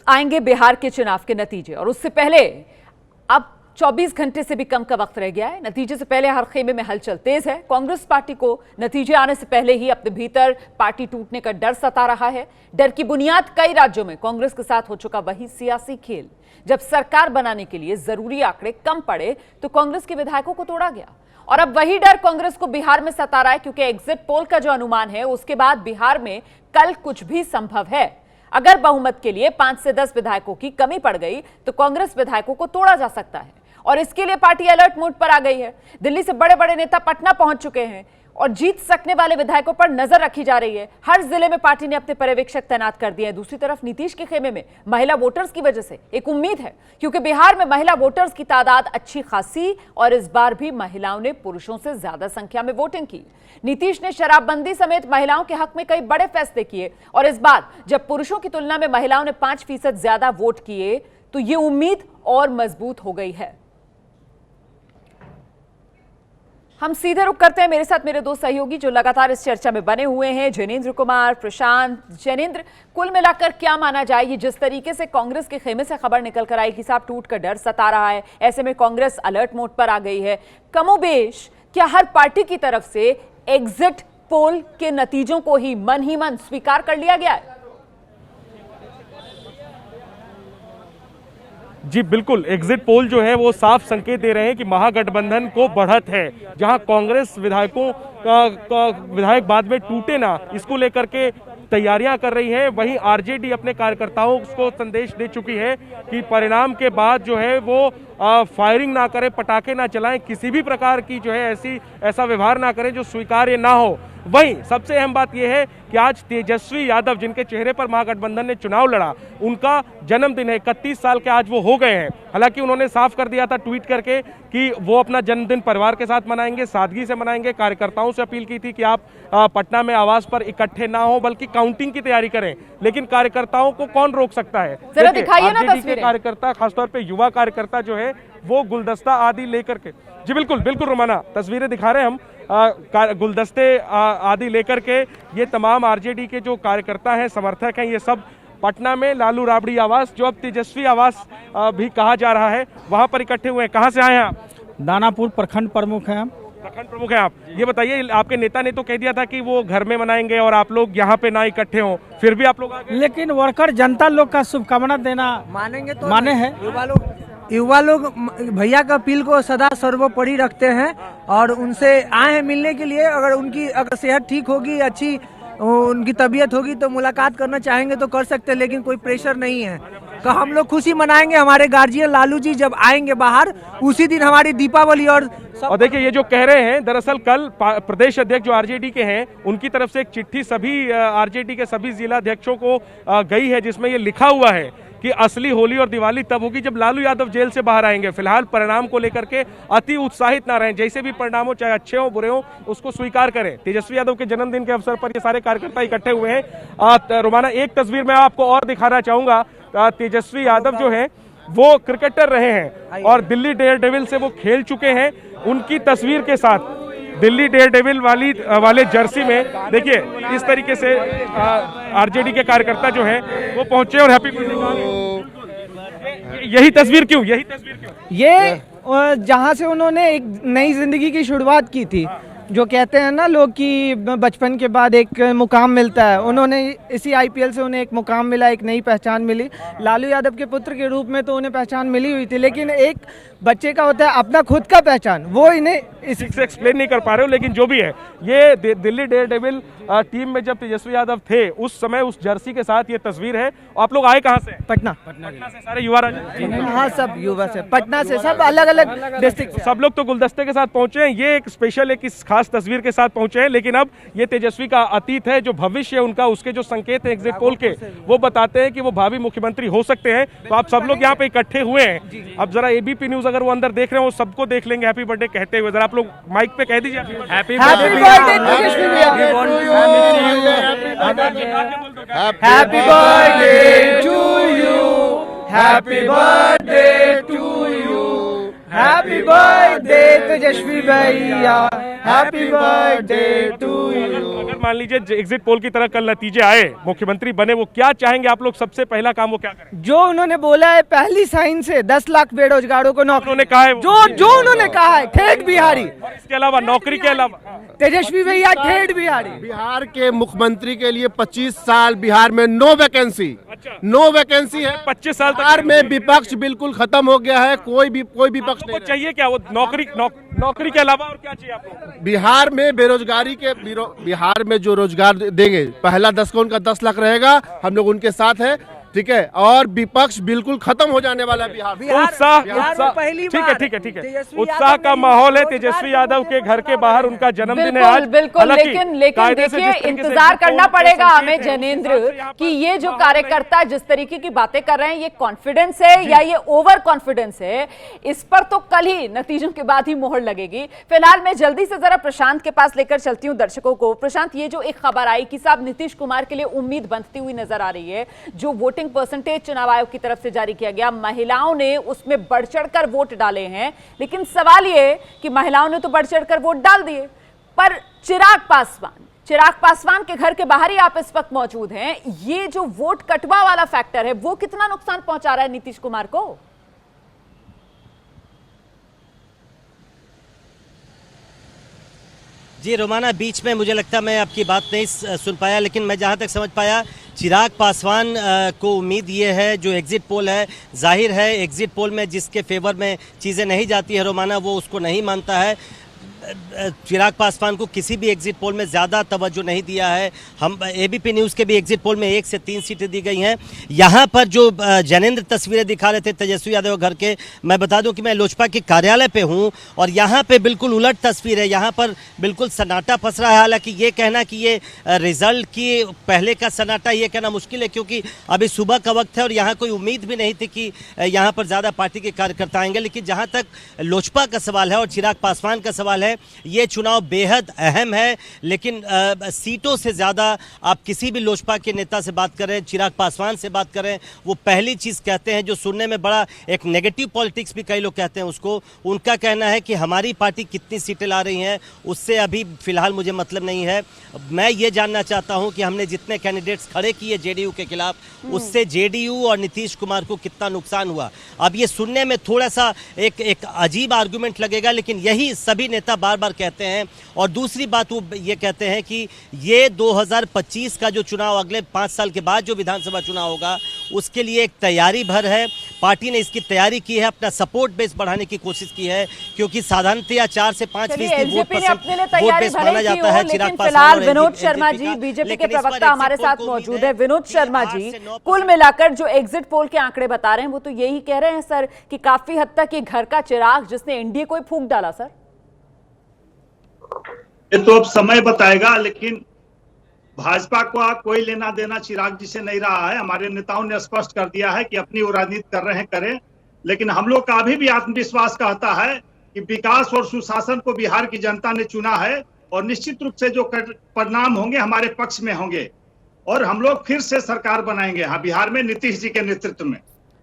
आएंगे बिहार के चुनाव के नतीजे और उससे पहले अब 24 घंटे से भी कम का वक्त रह गया है। नतीजे से पहले हर खेमे में हलचल तेज है। कांग्रेस पार्टी को नतीजे आने से पहले ही अपने भीतर पार्टी टूटने का डर सता रहा है। डर की बुनियाद कई राज्यों में कांग्रेस के साथ हो चुका वही सियासी खेल। जब सरकार बनाने के लिए जरूरी आंकड़े कम पड़े तो कांग्रेस के विधायकों को तोड़ा गया और अब वही डर कांग्रेस को बिहार में सता रहा है, क्योंकि एग्जिट पोल का जो अनुमान है उसके बाद बिहार में कल कुछ भी संभव है। अगर बहुमत के लिए 5 से 10 विधायकों की कमी पड़ गई तो कांग्रेस विधायकों को तोड़ा जा सकता है और इसके लिए पार्टी अलर्ट मोड पर आ गई है। दिल्ली से बड़े बड़े नेता पटना पहुंच चुके हैं और जीत सकने वाले विधायकों पर नजर रखी जा रही है। हर जिले में पार्टी ने अपने पर्यवेक्षक तैनात कर दिए हैं। दूसरी तरफ नीतीश के खेमे में महिला वोटर्स की वजह से एक उम्मीद है, क्योंकि बिहार में महिला वोटर्स की तादाद अच्छी खासी और इस बार भी महिलाओं ने पुरुषों से ज्यादा संख्या में वोटिंग की। नीतीश ने शराबबंदी समेत महिलाओं के हक में कई बड़े फैसले किए और इस बार जब पुरुषों की तुलना में महिलाओं ने 5% ज्यादा वोट किए तो ये उम्मीद और मजबूत हो गई है। हम सीधे रुक करते हैं। मेरे साथ मेरे दो सहयोगी जो लगातार इस चर्चा में बने हुए हैं, जैनेंद्र कुमार, प्रशांत। जैनेंद्र, कुल मिलाकर क्या माना जाए, ये जिस तरीके से कांग्रेस के खेमे से खबर निकल कर आई कि साहब टूट का डर सता रहा है, ऐसे में कांग्रेस अलर्ट मोड पर आ गई है, कमोबेश क्या हर पार्टी की तरफ से एग्जिट पोल के नतीजों को ही मन स्वीकार कर लिया गया है? जी बिल्कुल, एग्जिट पोल जो है वो साफ संकेत दे रहे हैं कि महागठबंधन को बढ़त है। जहां कांग्रेस विधायकों का विधायक बाद में टूटे ना, इसको लेकर के तैयारियां कर रही है, वहीं आरजेडी अपने कार्यकर्ताओं को संदेश दे चुकी है कि परिणाम के बाद जो है वो फायरिंग ना करें, पटाखे ना चलाएं, किसी भी प्रकार की जो है ऐसा व्यवहार ना करें जो स्वीकार्य ना हो। वहीं सबसे अहम बात यह है कि आज तेजस्वी यादव, जिनके चेहरे पर महागठबंधन ने चुनाव लड़ा, उनका जन्मदिन है। 31 साल के आज वो हो गए हैं। हालांकि उन्होंने साफ कर दिया था ट्वीट करके कि वो अपना जन्मदिन परिवार के साथ मनाएंगे, सादगी से मनाएंगे। कार्यकर्ताओं से अपील की थी कि आप पटना में आवास पर इकट्ठे ना हो, बल्कि काउंटिंग की तैयारी करें। लेकिन कार्यकर्ताओं को कौन रोक सकता है? आरजेडी के कार्यकर्ता, खासतौर पर युवा कार्यकर्ता जो है वो गुलदस्ता आदि लेकर के, जी बिल्कुल रोमाना, तस्वीरें दिखा रहे हैं हम, गुलदस्ते आदि लेकर के ये तमाम आरजेडी के जो कार्यकर्ता हैं, समर्थक हैं, ये सब पटना में लालू राबड़ी आवास, जो अब तेजस्वी आवास भी कहा जा रहा है, वहां पर इकट्ठे हुए हैं। कहां से आए हैं आप? दानापुर प्रखंड प्रमुख हैं हम। प्रखंड प्रमुख हैं आप। ये बताइए, आपके नेता ने तो कह दिया था कि वो घर में मनाएंगे और आप लोग यहाँ पे ना इकट्ठे हों, फिर भी आप लोग आ गए। लेकिन वर्कर जनता लोग का शुभकामना देना मानेंगे तो माने हैं। युवा लोग भैया का अपील को सदा सर्वोपरि रखते हैं और उनसे आए हैं मिलने के लिए। अगर सेहत ठीक होगी, अच्छी उनकी तबीयत होगी तो मुलाकात करना चाहेंगे तो कर सकते हैं, लेकिन कोई प्रेशर नहीं है। तो हम लोग खुशी मनाएंगे। हमारे गार्जियन लालू जी जब आएंगे बाहर, उसी दिन हमारी दीपावली। और देखिए, ये जो कह रहे हैं, दरअसल कल प्रदेश अध्यक्ष जो आरजेडी के हैं, उनकी तरफ से एक चिट्ठी सभी आरजेडी के सभी जिला अध्यक्षों को गई है, जिसमें ये लिखा हुआ है कि असली होली और दिवाली तब होगी जब लालू यादव जेल से बाहर आएंगे। फिलहाल परिणाम को लेकर के अति उत्साहित ना रहें, जैसे भी परिणाम हो, चाहे अच्छे हो बुरे हो, उसको स्वीकार करें। तेजस्वी यादव के जन्मदिन के अवसर पर ये सारे कार्यकर्ता इकट्ठे हुए हैं। रोमाना, एक तस्वीर मैं आपको और दिखाना चाहूंगा। तेजस्वी यादव जो है वो क्रिकेटर रहे हैं और दिल्ली डेयरडेविल से वो खेल चुके हैं। उनकी तस्वीर के साथ दिल्ली डेयरडेविल वाले जर्सी में देखिए इस तरीके से आरजेडी के कार्यकर्ता जो है वो पहुंचे और हैप्पी बर्थडे। यही तस्वीर क्यों? ये जहां से उन्होंने एक नई जिंदगी की शुरुआत की थी, जो कहते हैं ना लोग कि बचपन के बाद एक मुकाम मिलता है, उन्होंने इसी आईपीएल से उन्हें एक मुकाम मिला, एक नई पहचान मिली। लालू यादव के पुत्र के रूप में तो उन्हें पहचान मिली हुई थी, लेकिन एक बच्चे का होता है अपना खुद का पहचान, वो इन्हें इसी से एक्सप्लेन नहीं कर पा रहे हो। लेकिन जो भी है, ये दिल्ली डेयरडेविल टीम में जब तेजस्वी यादव थे उस समय उस जर्सी के साथ ये तस्वीर है। आप लोग आए कहाँ से? पटना से सारे युवा। हाँ, सब युवा से, पटना से, सब अलग अलग डिस्ट्रिक्ट। सब लोग तो गुलदस्ते के साथ पहुंचे हैं। ये एक स्पेशल एक खास तस्वीर के साथ पहुंचे हैं। लेकिन अब ये तेजस्वी का अतीत है, जो भविष्य है उनका, उसके जो संकेत हैं एग्जिट पोल के, वो बताते हैं कि वो भावी मुख्यमंत्री हो सकते हैं। तो आप सब लोग यहाँ पे इकट्ठे हुए हैं। अब जरा एबीपी न्यूज अगर वो अंदर देख रहे हो, सबको देख लेंगे हैप्पी बर्थडे कहते हुए। जरा आप लोग माइक पे कह दीजिए happy birthday to you, happy birthday to you, happy birthday Tejashwi भैया, हैप्पी बर्थडे टू यू। अगर मान लीजिए एग्जिट पोल की तरह कल नतीजे आए, मुख्यमंत्री बने, वो क्या चाहेंगे आप लोग? सबसे पहला काम वो क्या करें? जो उन्होंने बोला है पहली साइन से 10 लाख बेरोजगारों को नौकरी, उन्होंने कहा है वो। जो उन्होंने कहा है ठेठ बिहारी, इसके अलावा नौकरी के अलावा तेजस्वी भैया ठेठ बिहारी। बिहार के मुख्यमंत्री के लिए 25 साल बिहार में नो वैकेंसी, नो वैकेंसी है। 25 साल तक बिहार में विपक्ष बिल्कुल खत्म हो गया है, कोई विपक्ष वो नहीं चाहिए क्या? वो नौकरी के अलावा और क्या चाहिए आपको? बिहार में बेरोजगारी के बिहार में जो रोजगार देंगे, पहला 10 का उनका 10 लाख रहेगा, हम लोग उनके साथ है, ठीक है। और विपक्ष बिल्कुल खत्म हो जाने वाला है बिहार में। उत्साह पहली ठीक है बार ठीक है ठीक है, तेजस्वी उत्साह यादव का ने माहौल है। रोजगार तेजस्वी के यादव के घर के बाहर उनका जन्मदिन है आज। बिल्कुल, हालांकि लेकिन कायदे से देखिए जिस तरीके से इंतजार exit करना poll के पड़ेगा संकेत हमें हैं, जैनेंद्र उस हिसाब से यहाँ कि पर ये जो माहौल है। कार्यकर्ता जिस तरीके की बातें कर रहे हैं, ये कॉन्फिडेंस है या ये ओवर कॉन्फिडेंस है, इस पर तो कल ही नतीजों के बाद ही मोहर लगेगी। फिलहाल मैं जल्दी से जरा प्रशांत के पास लेकर चलती हूँ दर्शकों को। प्रशांत, ये जो एक खबर आई कि साहब नीतीश कुमार के लिए उम्मीद बनती हुई नजर आ रही है, जो वोटिंग परसेंटेज चुनाव आयोग की तरफ से जारी किया गया, महिलाओं ने उसमें बढ़ चढ़कर वोट डाले हैं, लेकिन सवाल ये कि महिलाओं ने तो बढ़ चढ़कर वोट डाल दिए, पर चिराग पासवान के घर के बाहर ही आप इस वक्त मौजूद हैं। ये जो वोट कटवा वाला फैक्टर है, वो कितना नुकसान पहुंचा रहा है नीतीश कुमार को? जी रोमाना, बीच में मुझे लगता मैं आपकी बात नहीं सुन पाया, लेकिन मैं जहां तक समझ पाया चिराग पासवान को उम्मीद ये है, जो एग्जिट पोल है, जाहिर है एग्जिट पोल में जिसके फेवर में चीज़ें नहीं जाती है रोमाना, वो उसको नहीं मानता है। चिराग पासवान को किसी भी एग्जिट पोल में ज़्यादा तवज्जो नहीं दिया है। हम एबीपी न्यूज़ के भी एग्जिट पोल में 1 से 3 सीटें दी गई हैं। यहाँ पर जो जैनेंद्र तस्वीरें दिखा रहे थे तेजस्वी यादव घर के, मैं बता दूं कि मैं लोजपा के कार्यालय पे हूँ और यहाँ पे बिल्कुल उलट तस्वीर है। यहाँ पर बिल्कुल सन्नाटा फंस रहा है। हालांकि ये कहना कि ये रिजल्ट की पहले का सन्नाटा, ये कहना मुश्किल है, क्योंकि अभी सुबह का वक्त है और यहाँ कोई उम्मीद भी नहीं थी कि यहाँ पर ज़्यादा पार्टी के कार्यकर्ता आएंगे। लेकिन जहाँ तक लोजपा का सवाल है और चिराग पासवान का सवाल है, ये चुनाव बेहद अहम है। लेकिन सीटों से ज़्यादा आप किसी भी लोजपा के नेता से बात करें, चिराग पासवान से बात करें, वो पहली चीज़ कहते हैं जो सुनने में बड़ा एक नेगेटिव पॉलिटिक्स भी कई लोग कहते हैं उसको, उनका कहना है कि हमारी पार्टी कितनी सीटें ला रही हैं उससे अभी फिलहाल मुझे मतलब नहीं है। मैं ये जानना चाहता हूं कि हमने जितने कैंडिडेट्स खड़े किए जेडीयू के खिलाफ, उससे जेडीयू और नीतीश कुमार को कितना नुकसान हुआ। अब ये सुनने में थोड़ा सा एक अजीब आर्गुमेंट लगेगा, लेकिन यही सभी नेता बार बार कहते हैं। और दूसरी बात वो ये कहते हैं कि ये 2025 का जो चुनाव, अगले 5 साल के बाद जो विधानसभा चुनाव होगा, उसके लिए एक तैयारी भर है। पार्टी ने इसकी तैयारी की है, अपना सपोर्ट बेस बढ़ाने की कोशिश की है, क्योंकि साधारणतया 4 से 5% वोट बेस माना जाता है। चिराग फिलहाल विनोद शर्मा जी, बीजेपी के प्रवक्ता हमारे साथ मौजूद है। विनोद शर्मा जी, कुल मिलाकर जो एग्जिट पोल के आंकड़े बता रहे हैं, वो तो यही कह रहे हैं सर कि काफी हद तक ये घर का चिराग जिसने एनडीए को ही फूंक डाला। सर ये तो अब समय बताएगा, लेकिन भाजपा को कोई लेना देना चिराग जी से नहीं रहा है। हमारे नेताओं ने स्पष्ट कर दिया है कि अपनी वो राजनीति कर रहे हैं, करें, लेकिन हम लोग का अभी भी आत्मविश्वास कहता है कि विकास और सुशासन को बिहार की जनता ने चुना है और निश्चित रूप से जो परिणाम होंगे हमारे पक्ष में होंगे और हम लोग फिर से सरकार बनाएंगे हाँ बिहार में नीतीश जी के नेतृत्व में।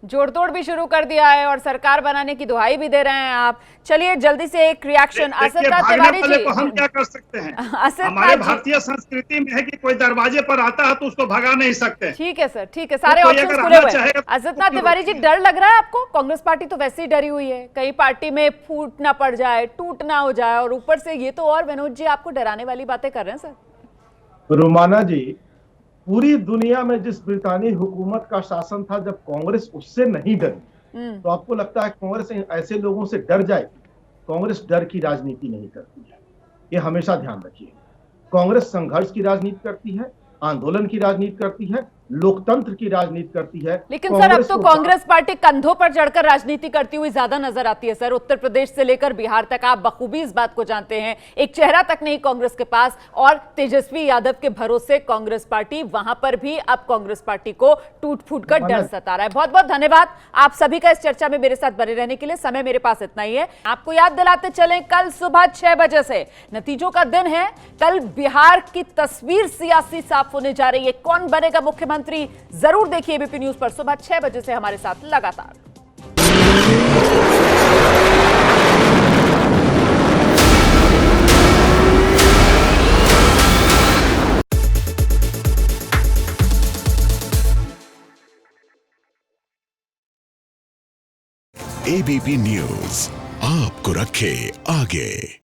जोड़तोड़ भी शुरू कर दिया है और सरकार बनाने की दुहाई भी दे रहे हैं आप। चलिए जल्दी से एक रिएक्शन। असदनाथ तिवारी जी, हम क्या कर सकते हैं? हमारे भारतीय संस्कृति में है कि कोई दरवाजे पर आता है तो उसको भगा नहीं सकते। ठीक है सर, ठीक है, सारे ऑप्शंस खुले हुए हैं। असदनाथ तिवारी जी, डर लग रहा है आपको? कांग्रेस पार्टी तो वैसे ही डरी हुई है, कई पार्टी में फूट ना पड़ जाए, टूट ना हो जाए, और ऊपर से ये तो और विनोद जी आपको डराने वाली बातें कर रहे हैं सर। रोमाना जी, पूरी दुनिया में जिस ब्रितानी हुकूमत का शासन था, जब कांग्रेस उससे नहीं डरी, तो आपको लगता है कांग्रेस ऐसे लोगों से डर जाए? कांग्रेस डर की राजनीति नहीं करती है, ये हमेशा ध्यान रखिए। कांग्रेस संघर्ष की राजनीति करती है, आंदोलन की राजनीति करती है, लोकतंत्र की राजनीति करती है। लेकिन सर, अब तो कांग्रेस पार्टी कंधों पर चढ़कर राजनीति करती हुई ज्यादा नजर आती है सर। उत्तर प्रदेश से लेकर बिहार तक आप बखूबी इस बात को जानते हैं, एक चेहरा तक नहीं कांग्रेस के पास, और तेजस्वी यादव के भरोसे कांग्रेस पार्टी, वहां पर भी अब कांग्रेस पार्टी को टूट फूट कर डर सता रहा है। बहुत बहुत धन्यवाद आप सभी का इस चर्चा में मेरे साथ बने रहने के लिए। समय मेरे पास इतना ही है। आपको याद दिलाते चलें, कल सुबह 6 बजे से नतीजों का दिन है। कल बिहार की तस्वीर सियासी साफ होने जा रही है। कौन बनेगा मुख्यमंत्री, जरूर देखिए एबीपी न्यूज पर सुबह 6 बजे से हमारे साथ लगातार। ABP न्यूज आपको रखे आगे।